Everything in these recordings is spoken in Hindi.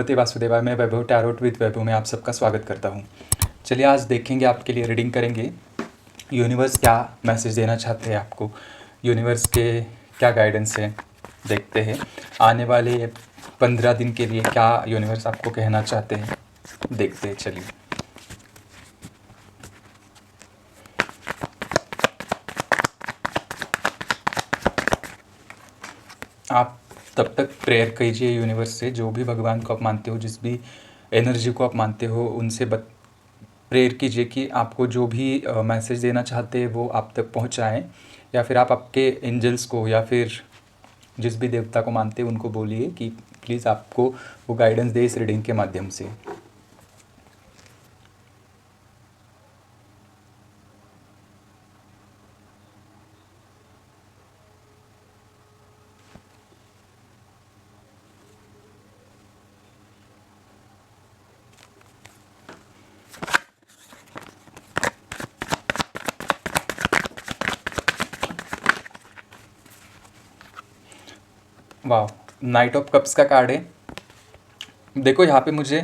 भगवते वासुदेवाय। मैं वैभव टैरोट विद वैभव में आप सबका स्वागत करता हूँ। चलिए आज देखेंगे, आपके लिए रीडिंग करेंगे। यूनिवर्स क्या मैसेज देना चाहते हैं आपको, यूनिवर्स के क्या गाइडेंस है, देखते हैं आने वाले 15 दिन के लिए क्या यूनिवर्स आपको कहना चाहते हैं, देखते हैं। चलिए आप तब तक प्रेयर कीजिए यूनिवर्स से, जो भी भगवान को आप मानते हो, जिस भी एनर्जी को आप मानते हो, उनसे प्रेयर कीजिए कि आपको जो भी मैसेज देना चाहते हैं वो आप तक पहुंचाएं। या फिर आप आपके एंजल्स को या फिर जिस भी देवता को मानते हैं उनको बोलिए कि प्लीज़ आपको वो गाइडेंस दे इस रीडिंग के माध्यम से। वाह, नाइट ऑफ कप्स का कार्ड है। देखो यहाँ पे मुझे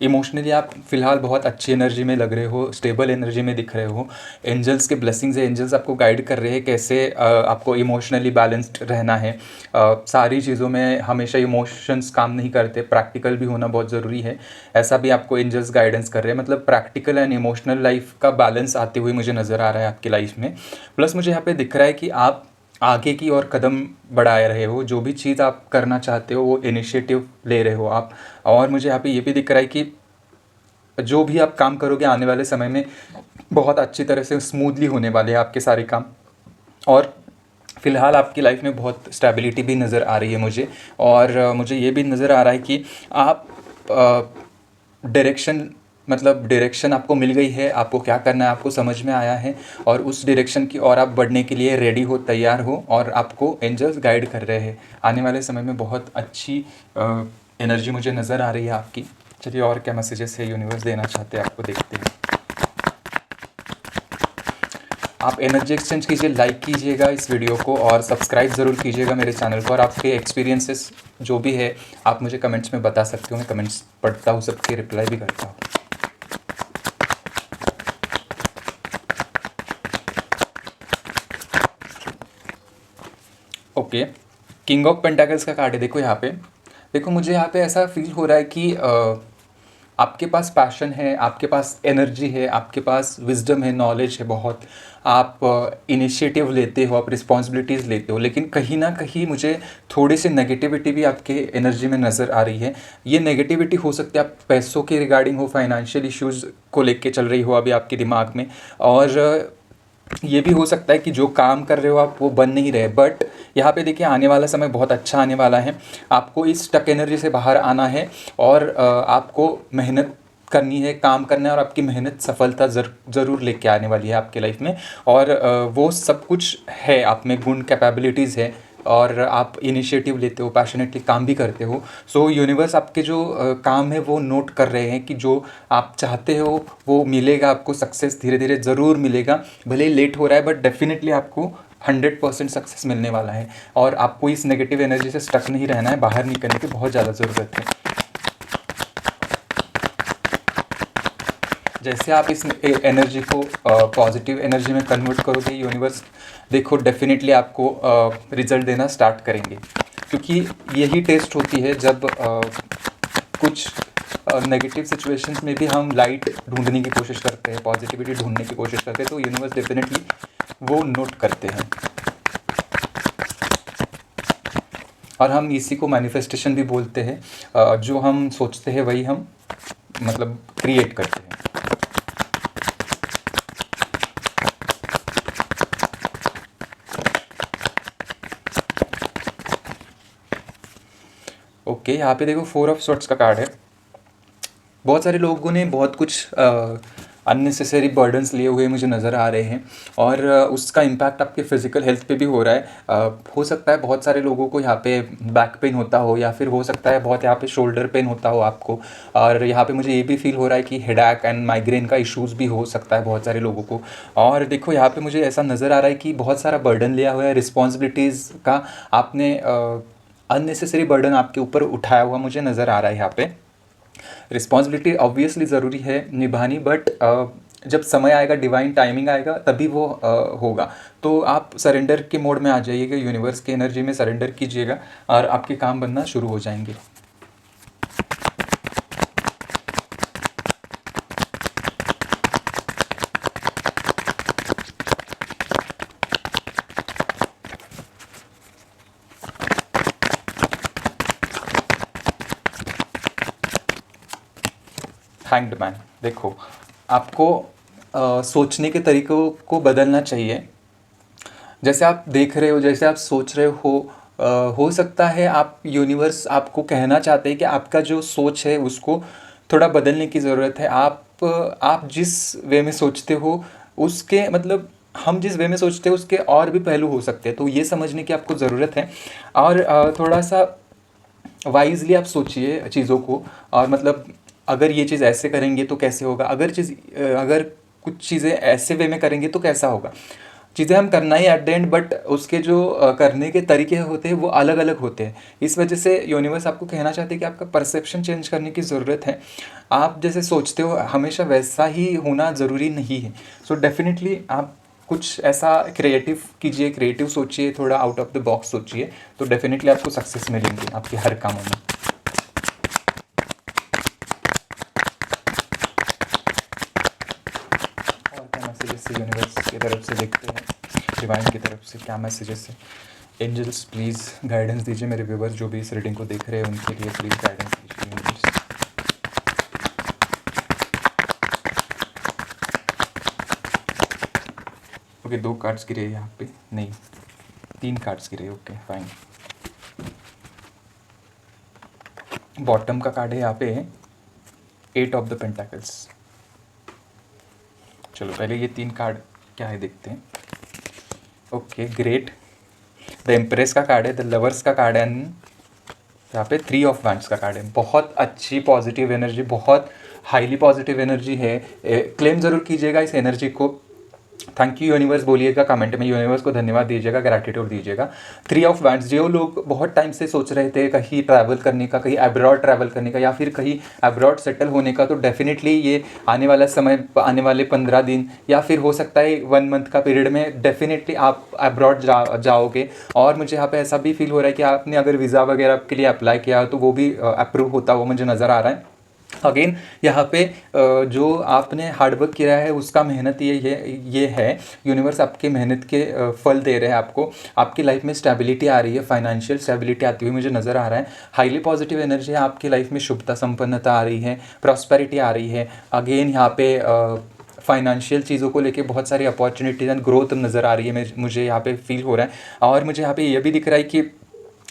इमोशनली आप फ़िलहाल बहुत अच्छी एनर्जी में लग रहे हो, स्टेबल एनर्जी में दिख रहे हो। एंजल्स के ब्लेसिंग्स है, एंजल्स आपको गाइड कर रहे हैं कैसे आपको इमोशनली बैलेंस्ड रहना है। सारी चीज़ों में हमेशा इमोशंस काम नहीं करते, प्रैक्टिकल भी होना बहुत ज़रूरी है। ऐसा भी आपको एंजल्स गाइडेंस कर रहे हैं। मतलब प्रैक्टिकल एंड इमोशनल लाइफ का बैलेंस आते हुए मुझे नज़र आ रहा है आपकी लाइफ में। प्लस मुझे यहाँ पे दिख रहा है कि आप आगे की ओर कदम बढ़ा रहे हो, जो भी चीज़ आप करना चाहते हो वो इनिशिएटिव ले रहे हो आप। और मुझे यहाँ पे ये भी दिख रहा है कि जो भी आप काम करोगे आने वाले समय में बहुत अच्छी तरह से स्मूथली होने वाले हैं आपके सारे काम। और फ़िलहाल आपकी लाइफ में बहुत स्टेबिलिटी भी नज़र आ रही है मुझे। और मुझे ये भी नज़र आ रहा है कि आप डायरेक्शन आपको मिल गई है, आपको क्या करना है आपको समझ में आया है, और उस डायरेक्शन की ओर आप बढ़ने के लिए रेडी हो, तैयार हो, और आपको एंजल्स गाइड कर रहे हैं। आने वाले समय में बहुत अच्छी एनर्जी मुझे नज़र आ रही है आपकी। चलिए और क्या मैसेजेस है यूनिवर्स देना चाहते हैं आपको, देखते हैं। आप एनर्जी एक्सचेंज कीजिए, लाइक कीजिएगा इस वीडियो को और सब्सक्राइब ज़रूर कीजिएगा मेरे चैनल को। और आपके एक्सपीरियंसेस जो भी है आप मुझे कमेंट्स में बता सकते हो, मैं कमेंट्स पढ़ता हूँ, सबके रिप्लाई भी करता हूँ। ओके, किंग ऑफ पेंटाकल्स का कार्ड है। देखो यहाँ पे, देखो मुझे यहाँ पे ऐसा फील हो रहा है कि आपके पास पैशन है, आपके पास एनर्जी है, आपके पास विजडम है, नॉलेज है बहुत। आप इनिशिएटिव लेते हो, आप रिस्पॉन्सिबिलिटीज़ लेते हो, लेकिन कहीं ना कहीं मुझे थोड़ी सी नेगेटिविटी भी आपके एनर्जी में नज़र आ रही है। ये नेगेटिविटी हो सकती है आप पैसों के रिगार्डिंग हो, फाइनेंशियल इश्यूज़ को लेके चल रही हो अभी आपके दिमाग में। और ये भी हो सकता है कि जो काम कर रहे हो आप वो बन नहीं रहे। बट यहाँ पे देखिए आने वाला समय बहुत अच्छा आने वाला है। आपको इस स्टक एनर्जी से बाहर आना है और आपको मेहनत करनी है, काम करना है, और आपकी मेहनत सफलता ज़रूर लेके आने वाली है आपके लाइफ में। और वो सब कुछ है आप में, गुण, कैपेबिलिटीज़ है, और आप इनिशिएटिव लेते हो, पैशनेटली काम भी करते हो। सो यूनिवर्स आपके जो काम है वो नोट कर रहे हैं कि जो आप चाहते हो वो मिलेगा आपको। सक्सेस धीरे धीरे ज़रूर मिलेगा, भले ही लेट हो रहा है, बट डेफिनेटली आपको 100% सक्सेस मिलने वाला है। और आपको इस नेगेटिव एनर्जी से स्टक नहीं रहना है, बाहर निकलने की बहुत ज़्यादा ज़रूरत है। जैसे आप इस एनर्जी को पॉजिटिव एनर्जी में कन्वर्ट करोगे, यूनिवर्स देखो डेफिनेटली आपको रिजल्ट देना स्टार्ट करेंगे। क्योंकि यही टेस्ट होती है जब कुछ नेगेटिव सिचुएशंस में भी हम लाइट ढूंढने की कोशिश करते हैं, पॉजिटिविटी ढूंढने की कोशिश करते हैं, तो यूनिवर्स डेफिनेटली वो नोट करते हैं। और हम इसी को मैनिफेस्टेशन भी बोलते हैं। जो हम सोचते हैं वही हम मतलब क्रिएट करते हैं। ओके, यहाँ पे देखो 4 ऑफ स्वॉर्ड्स का कार्ड है। बहुत सारे लोगों ने बहुत कुछ अननेसेसरी बर्डन्स लिए हुए मुझे नज़र आ रहे हैं, और उसका इम्पैक्ट आपके फिजिकल हेल्थ पे भी हो रहा है। हो सकता है बहुत सारे लोगों को यहाँ पे बैक पेन होता हो, या फिर हो सकता है बहुत यहाँ पे शोल्डर पेन होता हो आपको। और यहाँ पे मुझे ये भी फील हो रहा है कि हेडेक एंड माइग्रेन का इश्यूज़ भी हो सकता है बहुत सारे लोगों को। और देखो यहाँ पे मुझे ऐसा नज़र आ रहा है कि बहुत सारा बर्डन लिया हुआ है, रिस्पॉन्सिबिलिटीज़ का आपने अननेसेसरी बर्डन आपके ऊपर उठाया हुआ मुझे नज़र आ रहा है यहाँ पे। रिस्पॉन्सिबिलिटी ऑब्वियसली ज़रूरी है निभानी, बट जब समय आएगा, डिवाइन टाइमिंग आएगा, तभी वो होगा। तो आप सरेंडर के मोड में आ जाइएगा, यूनिवर्स की एनर्जी में सरेंडर कीजिएगा और आपके काम बनना शुरू हो जाएंगे। हैंग्ड मैन, देखो आपको सोचने के तरीक़ों को बदलना चाहिए। जैसे आप देख रहे हो, जैसे आप सोच रहे हो सकता है आप यूनिवर्स आपको कहना चाहते हैं कि आपका जो सोच है उसको थोड़ा बदलने की ज़रूरत है। आप जिस वे में सोचते हो उसके मतलब हम जिस वे में सोचते हैं उसके और भी पहलू हो सकते हैं, तो ये समझने की आपको ज़रूरत है। और थोड़ा सा वाइजली आप सोचिए चीज़ों को, और मतलब अगर ये चीज़ ऐसे करेंगे तो कैसे होगा, अगर कुछ चीज़ें ऐसे वे में करेंगे तो कैसा होगा। चीज़ें हम करना ही एट द एंड, बट उसके जो करने के तरीके होते हैं वो अलग अलग होते हैं। इस वजह से यूनिवर्स आपको कहना चाहते हैं कि आपका परसेप्शन चेंज करने की ज़रूरत है। आप जैसे सोचते हो हमेशा वैसा ही होना ज़रूरी नहीं है। सो डेफिनेटली आप कुछ ऐसा क्रिएटिव कीजिए, क्रिएटिव सोचिए, थोड़ा आउट ऑफ द बॉक्स सोचिए, तो डेफिनेटली आपको सक्सेस मिलेंगे आपके हर कामों में। और क्या मैसेजेस यूनिवर्स की तरफ से देखते हैं, डिवाइन की तरफ से क्या मैसेजेस है। एंजल्स प्लीज़ गाइडेंस दीजिए मेरे व्यूवर्स जो भी इस रीडिंग को देख रहे हैं, उनके लिए प्लीज़ गाइडेंस दीजिए यूनिवर्स। ओके, 2 कार्ड्स गिरे यहाँ पे, नहीं 3 कार्ड्स गिरे। Okay fine. बॉटम का कार्ड है यहाँ पे 8 ऑफ द पेंटाकल्स। चलो पहले ये 3 कार्ड क्या है देखते हैं। Okay great. द एम्प्रेस का कार्ड है, द लवर्स का कार्ड है, एंड यहाँ पे 3 ऑफ वैंड्स का कार्ड है। बहुत अच्छी पॉजिटिव एनर्जी, बहुत हाईली पॉजिटिव एनर्जी है। क्लेम ज़रूर कीजिएगा इस एनर्जी को। थैंक यू यूनिवर्स बोलिएगा कमेंट में, यूनिवर्स को धन्यवाद दीजिएगा, ग्रैटिट्यूड दीजिएगा। 3 ऑफ वैंड्स, जो लोग बहुत टाइम से सोच रहे थे कहीं ट्रैवल करने का, कहीं अब्रॉड ट्रैवल करने का, या फिर कहीं अब्रॉड सेटल होने का, तो डेफिनेटली ये आने वाला समय, आने वाले 15 दिन या फिर हो सकता है 1 मंथ का पीरियड में डेफिनेटली आप अब्रॉड जाओगे। और मुझे यहाँ पे ऐसा भी फील हो रहा है कि आपने अगर वीज़ा वगैरह के लिए अप्लाई किया तो वो भी अप्रूव होता हुआ मुझे नज़र आ रहा है। अगेन यहाँ पे जो आपने हार्डवर्क किया है उसका मेहनत ये है, यूनिवर्स आपके मेहनत के फल दे रहे हैं आपको। आपकी लाइफ में स्टेबिलिटी आ रही है, फाइनेंशियल स्टेबिलिटी आती हुई मुझे नज़र आ रहा है। हाईली पॉजिटिव एनर्जी है आपकी लाइफ में, शुभता संपन्नता आ रही है, प्रॉस्पेरिटी आ रही है। अगेन यहाँ पे फाइनेंशियल चीज़ों को लेके बहुत सारी अपॉर्चुनिटीज़ एंड ग्रोथ नज़र आ रही है, मुझे यहाँ पे फील हो रहा है। और मुझे यहाँ पे ये भी दिख रहा है कि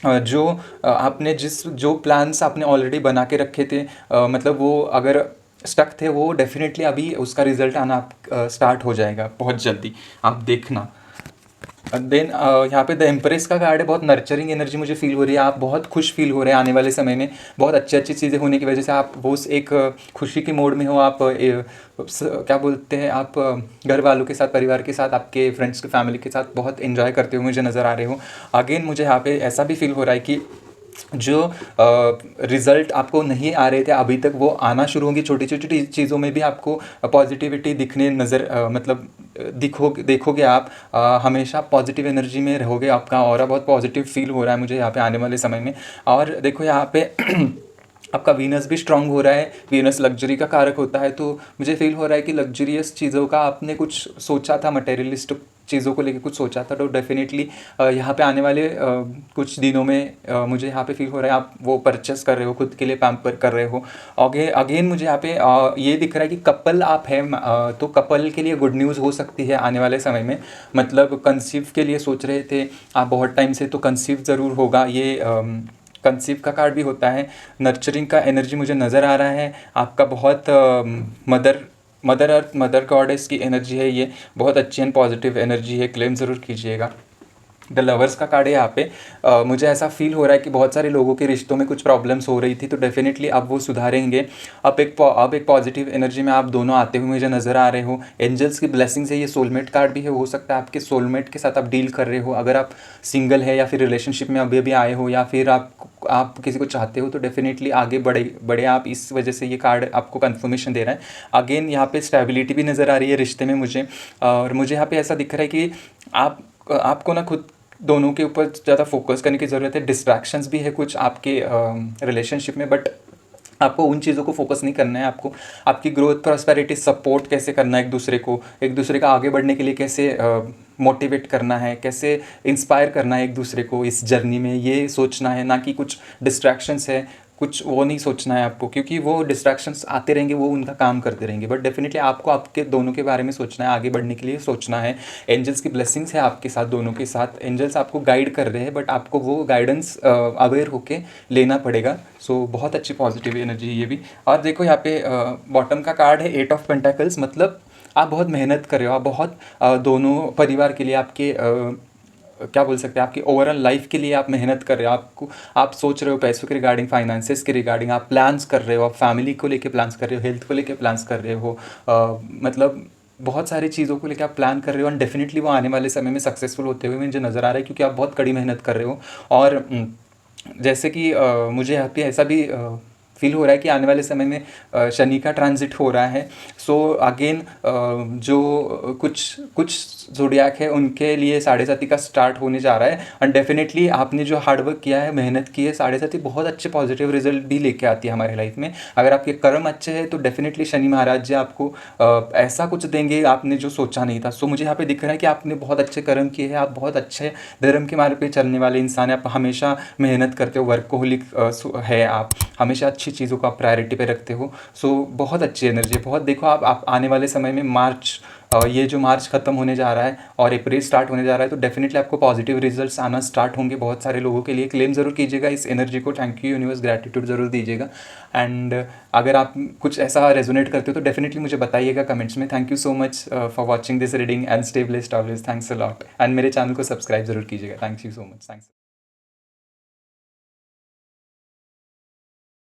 जो आपने जो प्लान्स आपने ऑलरेडी बना के रखे थे, मतलब वो अगर स्टक थे वो डेफिनेटली अभी उसका रिजल्ट आना स्टार्ट हो जाएगा बहुत जल्दी, आप देखना। देन यहाँ पे द एम्प्रेस का कार्ड है, बहुत नर्चरिंग एनर्जी मुझे फील हो रही है। आप बहुत खुश फील हो रहे हैं आने वाले समय में, बहुत अच्छी अच्छी चीज़ें होने की वजह से आप वो एक खुशी के मोड में हो। आप क्या बोलते हैं, आप घर वालों के साथ, परिवार के साथ, आपके फ्रेंड्स के फैमिली के साथ बहुत इन्जॉय करते हुए मुझे नज़र आ रहे हो। अगेन मुझे यहाँ पे ऐसा भी फील हो रहा है कि जो रिज़ल्ट आपको नहीं आ रहे थे अभी तक, वो आना शुरू होंगी। छोटी छोटी चीज़ों में भी आपको पॉजिटिविटी दिखने मतलब देखोगे आप, हमेशा पॉजिटिव एनर्जी में रहोगे, आपका ऑरा बहुत पॉजिटिव फील हो रहा है मुझे यहाँ पे आने वाले समय में। और देखो यहाँ पे आपका वीनस भी स्ट्रांग हो रहा है। वीनस लग्जरी का कारक होता है, तो मुझे फील हो रहा है कि लग्जरियस चीज़ों का आपने कुछ सोचा था, मटेरियलिस्ट चीज़ों को लेके कुछ सोचा था, तो डेफिनेटली यहाँ पे आने वाले कुछ दिनों में मुझे यहाँ पे फील हो रहा है आप वो परचेस कर रहे हो, खुद के लिए पैम्पर कर रहे हो। अगेन मुझे यहाँ पे ये दिख रहा है कि कपल आप हैं, तो कपल के लिए गुड न्यूज़ हो सकती है आने वाले समय में। मतलब कंसीव के लिए सोच रहे थे आप बहुत टाइम से, तो कंसीव ज़रूर होगा। ये कंसीव का कार्ड भी होता है। नर्चरिंग का एनर्जी मुझे नज़र आ रहा है। आपका बहुत मदर अर्थ, मदर गॉडेस की एनर्जी है, ये बहुत अच्छी एंड पॉजिटिव एनर्जी है। क्लेम ज़रूर कीजिएगा। द लवर्स का कार्ड है यहाँ पे। मुझे ऐसा फील हो रहा है कि बहुत सारे लोगों के रिश्तों में कुछ प्रॉब्लम्स हो रही थी, तो डेफिनेटली अब वो सुधारेंगे। अब एक पॉजिटिव एनर्जी में आप दोनों आते हुए मुझे नज़र आ रहे हो। एंजल्स की ब्लेसिंग से ये सोलमेट कार्ड भी है, हो सकता है आपके सोलमेट के साथ आप डील कर रहे हो। अगर आप सिंगल है या फिर रिलेशनशिप में अभी अभी आए हो, या फिर आप किसी को चाहते हो, तो डेफिनेटली आगे बढ़े बढ़े आप। इस वजह से ये कार्ड आपको कन्फर्मेशन दे रहा है। अगेन यहाँ पे स्टेबिलिटी भी नज़र आ रही है रिश्ते में मुझे। और मुझे यहाँ पे ऐसा दिख रहा है कि आपको ना खुद दोनों के ऊपर ज़्यादा फोकस करने की ज़रूरत है। डिस्ट्रैक्शंस भी है कुछ आपके रिलेशनशिप में, बट आपको उन चीज़ों को फोकस नहीं करना है। आपको आपकी ग्रोथ, प्रॉस्पेरिटी, सपोर्ट कैसे करना है एक दूसरे का आगे बढ़ने के लिए कैसे मोटिवेट करना है, कैसे इंस्पायर करना है एक दूसरे को इस जर्नी में, ये सोचना है। ना कि कुछ डिस्ट्रैक्शंस है, कुछ वो नहीं सोचना है आपको, क्योंकि वो डिस्ट्रैक्शंस आते रहेंगे, वो उनका काम करते रहेंगे। बट डेफिनेटली आपको आपके दोनों के बारे में सोचना है, आगे बढ़ने के लिए सोचना है। एंजल्स की ब्लेसिंग्स है आपके साथ, दोनों के साथ। एंजल्स आपको गाइड कर रहे हैं, बट आपको वो गाइडेंस अवेयर होके लेना पड़ेगा। सो बहुत अच्छी पॉजिटिव एनर्जी है ये भी। और देखो यहाँ पे बॉटम का कार्ड है 8 ऑफ पेंटाकल्स। मतलब आप बहुत मेहनत कर रहे हो, आप बहुत दोनों परिवार के लिए, आपके क्या बोल सकते हैं, आपकी ओवरऑल लाइफ के लिए आप मेहनत कर रहे हो। आप सोच रहे हो पैसों के रिगार्डिंग, फाइनेंसेस के रिगार्डिंग, आप प्लान्स कर रहे हो, आप फैमिली को लेके प्लान्स कर रहे हो, हेल्थ को लेके प्लान्स कर रहे हो। मतलब बहुत सारी चीज़ों को लेकर आप प्लान कर रहे हो, और डेफिनेटली वो आने वाले समय में सक्सेसफुल होते हुए मुझे नज़र आ रहा है, क्योंकि आप बहुत कड़ी मेहनत कर रहे हो। और जैसे कि मुझे यहाँ पे ऐसा भी फील हो रहा है कि आने वाले समय में शनि का ट्रांजिट हो रहा है। सो अगेन जो कुछ कुछ ज़ोडियाक है उनके लिए साढ़े साथी का स्टार्ट होने जा रहा है। एंड डेफिनेटली आपने जो हार्डवर्क किया है, मेहनत की है, साढ़े साथी बहुत अच्छे पॉजिटिव रिजल्ट भी लेके आती है हमारे लाइफ में। अगर आपके कर्म अच्छे हैं तो डेफिनेटली शनि महाराज जी आपको ऐसा कुछ देंगे आपने जो सोचा नहीं था। सो मुझे यहाँ पे दिख रहा है कि आपने बहुत अच्छे कर्म किए हैं, आप बहुत अच्छे धर्म के मार्ग पे चलने वाले इंसान हैं। आप हमेशा मेहनत करते हो, वर्कोहोलिक है आप, हमेशा अच्छी चीज़ों को आप प्रायोरिटी पे रखते हो। सो बहुत अच्छी एनर्जी है, बहुत। देखो आप आने वाले समय में ये जो मार्च ख़त्म होने जा रहा है और अप्रैल स्टार्ट होने जा रहा है, तो डेफिनेटली आपको पॉजिटिव रिजल्ट्स आना स्टार्ट होंगे बहुत सारे लोगों के लिए। क्लेम ज़रूर कीजिएगा इस एनर्जी को। थैंक यू यूनिवर्स, ग्रैटिट्यूड ज़रूर दीजिएगा। एंड अगर आप कुछ ऐसा रेजोनेट करते हो तो डेफिनेटली मुझे बताइएगा कमेंट्स में। Thank you so much for watching this reading and stay blessed always. Thanks a lot. And मेरे चैनल को सब्सक्राइब जरूर कीजिएगा। Thank you so much. Thanks.